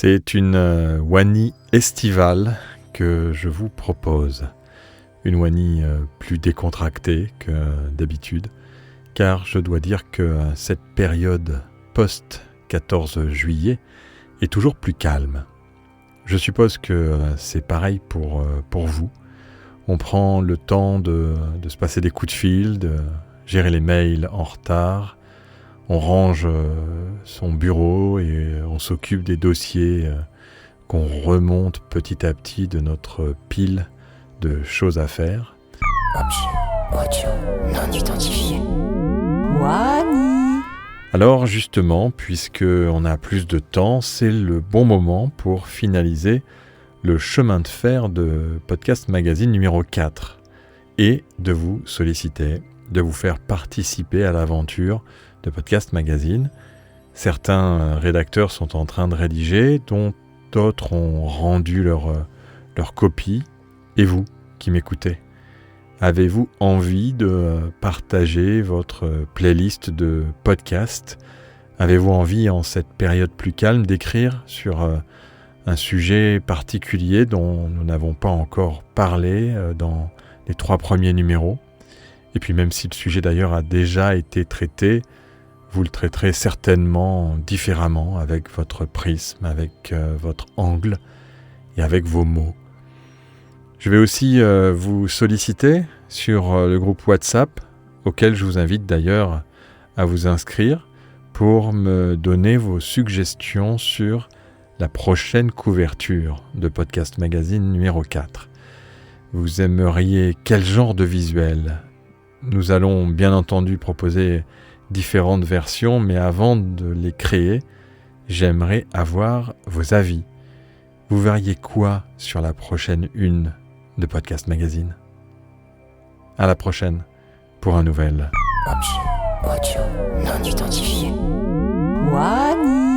C'est une Wani estivale que je vous propose. Une Wani plus décontractée que d'habitude, car je dois dire que cette période post-14 juillet est toujours plus calme. Je suppose que c'est pareil pour vous. On prend le temps de se passer des coups de fil, de gérer les mails en retard. On range son bureau et on s'occupe des dossiers qu'on remonte petit à petit de notre pile de choses à faire. Objet audio non identifié. Wani. Alors justement, puisqu'on a plus de temps, c'est le bon moment pour finaliser le chemin de fer de Podcast Magazine numéro 4 et de vous solliciter, de vous faire participer à l'aventure de Podcast Magazine. Certains rédacteurs sont en train de rédiger, dont d'autres ont rendu leur copie. Et vous, qui m'écoutez, avez-vous envie de partager votre playlist de podcasts ? Avez-vous envie, en cette période plus calme, d'écrire sur un sujet particulier dont nous n'avons pas encore parlé dans les 3 premiers numéros ? Et puis même si le sujet d'ailleurs a déjà été traité, vous le traiterez certainement différemment, avec votre prisme, avec votre angle et avec vos mots. Je vais aussi vous solliciter sur le groupe WhatsApp, auquel je vous invite d'ailleurs à vous inscrire, pour me donner vos suggestions sur la prochaine couverture de Podcast Magazine numéro 4. Vous aimeriez quel genre de visuel ? Nous allons bien entendu proposer différentes versions, mais avant de les créer, j'aimerais avoir vos avis. Vous verriez quoi sur la prochaine une de Podcast Magazine ? À la prochaine pour un nouvel Objet audio non identifié. Wani.